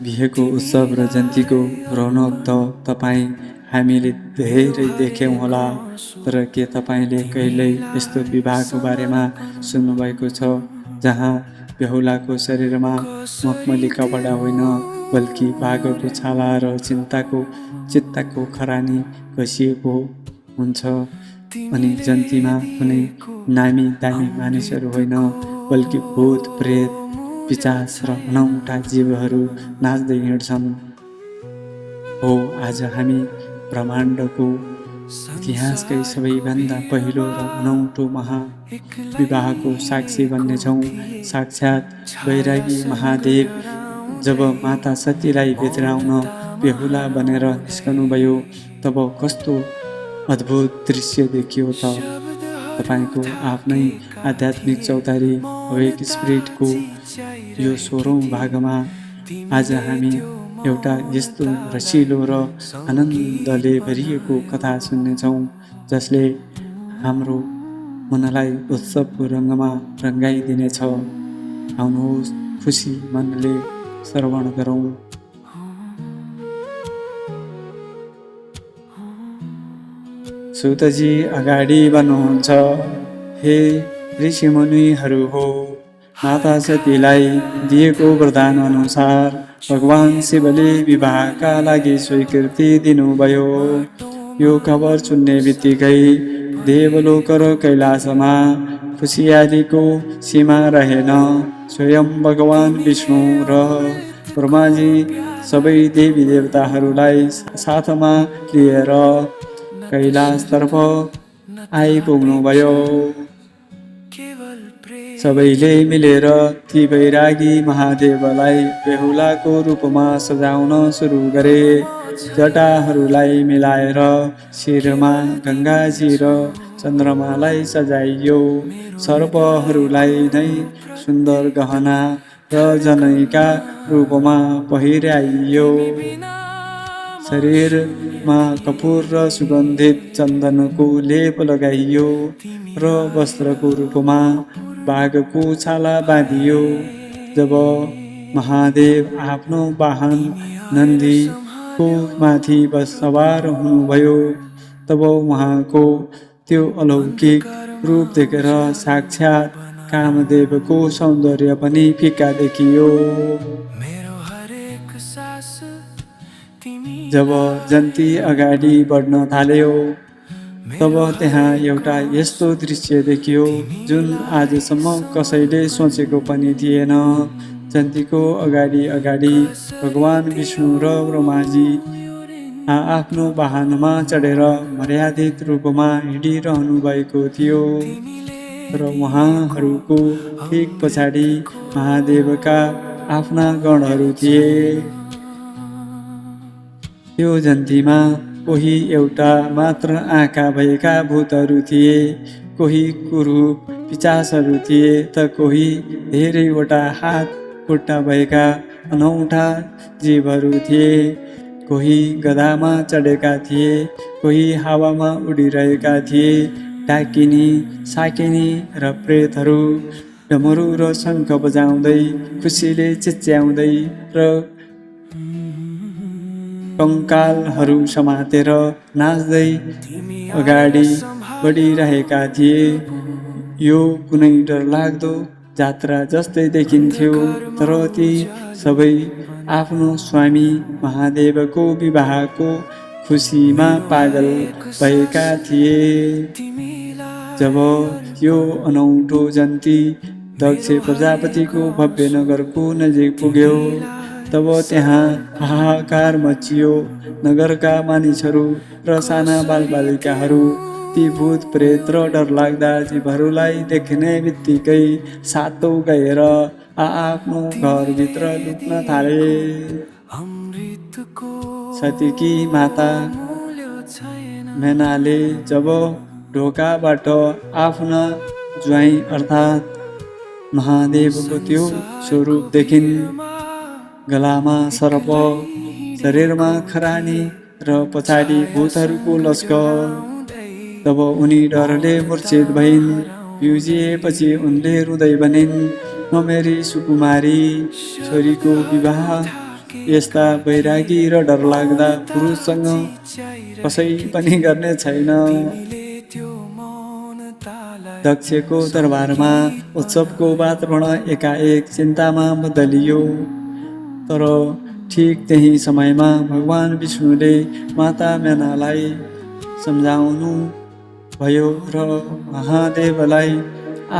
बिहेको उत्सव र जयन्तीको रौनक त तपाईँ हामीले धेरै देख्यौँ होला, तर के तपाईँले कहिल्यै यस्तो विवाहको बारेमा सुन्नुभएको छ जहाँ बेहुलाको शरीरमा मखमली कपडा होइन बल्कि बाघको छाला र चित्ताको खरानी घसिएको हुन्छ अनि जयन्तीमा कुनै नामी दामी मानिसहरू होइन बल्कि भूत प्रेत पिचास र अनौठा जीवहरू नाच्दै हिँड्छन्। हो, आज हामी ब्रह्माण्डको इतिहासकै सबैभन्दा पहिलो र अनौठो महाविवाहको साक्षी बन्नेछौँ। साक्षात् बैरागी महादेव जब माता सतीलाई भेटाउन बेहुला बनेर निस्कनुभयो तब कस्तो अद्भुत दृश्य देखियो त। तपाईको आफ्नै आध्यात्मिक चौतारी अवेक स्पिरिटको यो 16औं भागमा आज हामी एउटा यस्तो रसिलो र आनन्दले भरिएको कथा सुन्नेछौँ जसले हाम्रो मनलाई उत्सवको रङ्गमा रङ्गाइदिनेछ। आउनुहोस् खुसी मनले श्रवण गरौँ। सुतजी अगाडि भन्नुहुन्छ, हे ऋषिमुनिहरू हो, माता सतीलाई दिएको वरदान अनुसार भगवान शिवले विवाहका लागि स्वीकृति दिनुभयो। यो खबर सुन्ने बित्तिकै देवलोक र कैलाशमा खुसियालीको सीमा रहेन। स्वयं भगवान विष्णु र ब्रह्माजी सबै देवी देवताहरूलाई साथमा लिएर कैलाशतर्फ आइपुग्नुभयो। सबैले मिलेर ती बैरागी महादेवलाई बेहुलाको रूपमा सजाउन सुरु गरे। जटाहरूलाई मिलाएर शिरमा गङ्गाजी र चन्द्रमालाई सजाइयो। सर्पहरूलाई नै सुन्दर गहना र जनैका रूपमा पहिराइयो। शरीरमा कपुर र सुगन्धित चन्दनको लेप लगाइयो र वस्त्रको रूपमा बाघको छाला बाँधियो। जब महादेव आफ्नो वाहन नन्दीको माथि सवार हुनुभयो तब उहाँको त्यो अलौकिक रूप देखेर साक्षात् कामदेवको सौन्दर्य पनि फिका देखियो। जब जयन्ती अगाडि बढ्न थाल्यो तब त्यहाँ एउटा यस्तो दृश्य देखियो जुन आजसम्म कसैले सोचेको पनि थिएन। जयन्तीको अगाडि भगवान विष्णु र ब्रह्माजी आफ्नो वाहनमा चढेर मर्यादित रूपमा हिँडिरहनु भएको थियो र उहाँहरूको ठिक पछाडि महादेवका आफ्ना गणहरू थिए। त्यो जयन्तीमा कोही एउटा मात्र आँखा भएका भूतहरू थिए, कोही कुरूप पिचासहरू थिए त कोही धेरैवटा हात खुट्टा भएका अनौठा जीवहरू थिए। कोही गधामा चढेका थिए, कोही हावामा उडिरहेका थिए। डाकिनी साकिनी र प्रेतहरू डमरू र शङ्ख बजाउँदै खुसीले चिच्याउँदै र कङ्कालहरू समातेर नाच्दै अगाडि बढिरहेका थिए। यो कुनै डरलाग्दो जात्रा जस्तै देखिन्थ्यो, तर ती सबै आफ्नो स्वामी महादेवको विवाहको खुसीमा पागल भएका थिए। जब यो अनौठो जयन्ती दक्ष प्रजापतिको भव्य नगरको नजिक पुग्यो तब त्यहाँ हाहाकार मचियो। नगरका मानिसहरू र साना बालबालिकाहरू ती भूत प्रेत र डरलाग्दा जीवहरूलाई देख्ने बित्तिकै सातो गएर आफ्नो घरभित्र लुक्न थाले। सतीकी माता मेनाले जब ढोकाबाट आफ्ना ज्वाइँ अर्थात् महादेवको त्यो स्वरूप देखिन्, गलामा सर्प, शरीरमा खरानी र पछाडि भूतहरूको लस्कर, तब उनी डरले मूर्छित भइन्। बिउजिएपछि उनले रुँदै भनिन्, म मेरी सुकुमारी छोरीको विवाह यस्ता वैरागी र डरलाग्दा पुरुषसँग कसै पनि गर्ने छैन। दक्षको दरबारमा उत्सवको वातावरण एकाएक चिन्तामा बदलियो। तर ठिक त्यही समयमा भगवान विष्णुले माता मेनालाई सम्झाउनु भयो र महादेवलाई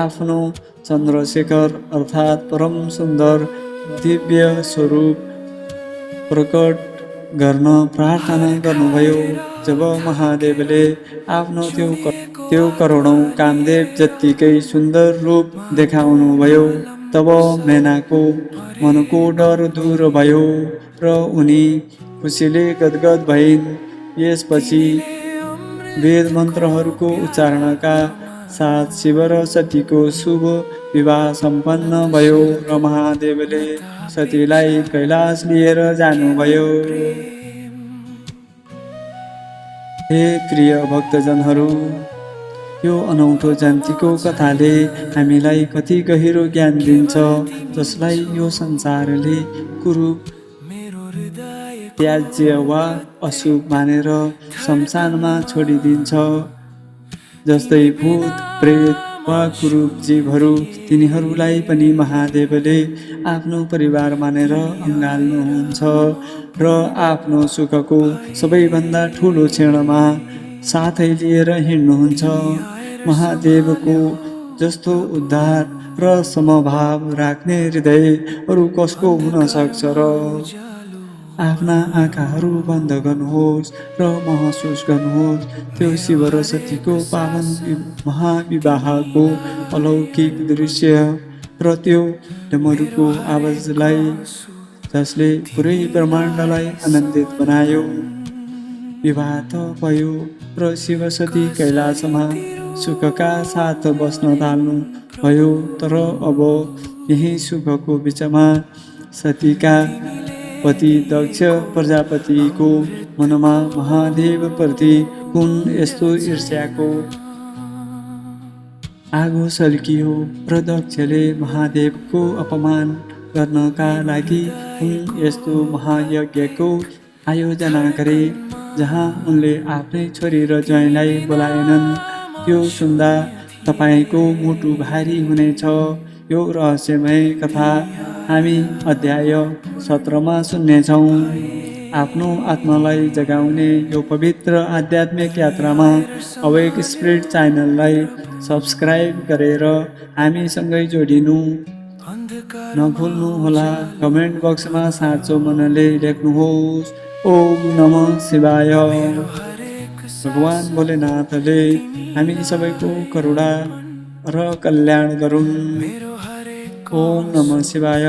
आफ्नो चन्द्रशेखर अर्थात् परम सुन्दर दिव्य स्वरूप प्रकट गर्न प्रार्थना गर्नुभयो। जब महादेवले आफ्नो त्यो करोडौँ कामदेव जत्तिकै सुन्दर रूप देखाउनुभयो, तब मेनाको मनको डर दूर भयो र उनी खुसीले गदगद भइन्। यसपछि वेद मन्त्रहरूको उच्चारणका साथ शिव र सतीको शुभ विवाह सम्पन्न भयो र महादेवले सतीलाई कैलाश लिएर जानुभयो। हे प्रिय भक्तजनहरू, यो अनौठो जयन्तीको कथाले हामीलाई कति गहिरो ज्ञान दिन्छ, जसलाई यो संसारले कुरूप, त्याज्य वा अशुभ मानेर शमशानमा छोडिदिन्छ। जस्तै भूत प्रेत वा कुरूप जीवहरू, तिनीहरूलाई पनि महादेवले आफ्नो परिवार मानेर अँगाल्नुहुन्छ र आफ्नो सुखको सबैभन्दा ठुलो क्षणमा साथै लिएर हिँड्नुहुन्छ। महादेवको जस्तो उद्धार र समभाव राख्ने हृदय अरू कसको हुन सक्छ र? आफ्ना आँखाहरू बन्द गर्नुहोस् र महसुस गर्नुहोस् त्यो शिव र सतीको पावन महाविवाहको अलौकिक दृश्य र त्यो डमरुको आवाजलाई, जसले पुरै ब्रह्माण्डलाई आनन्दित बनायो। विवाह त भयो र शिव सती कैलाशमा सुखका साथ बस्न थाल्नु भयो। तर अब यही सुखको बिचमा सतीका पति दक्ष प्रजापतिको मनमा महादेवप्रति कुन यस्तो ईर्ष्याको आगो सल्कियो र दक्षले महादेवको अपमान गर्नका लागि कुन यस्तो महायज्ञको आयोजना गरे, जहाँ उनले आफ्नै छोरी र ज्वाइँलाई बोलाएनन्। त्यो सुन्दा तपाईँको मुटु भारी हुनेछ। यो रहस्यमय कथा हामी अध्याय 17मा सुन्नेछौँ। आफ्नो आत्मालाई जगाउने यो पवित्र आध्यात्मिक यात्रामा अवेक स्पिरिट च्यानललाई सब्सक्राइब गरेर हामीसँगै जोडिनु नभुल्नुहोला। कमेन्ट बक्समा साँचो मनले लेख्नुहोस्, ओम नमः शिवाय। भगवान भोलेनाथले हामी सबैको करुणा र कल्याण गरून्। ओम नमः शिवाय।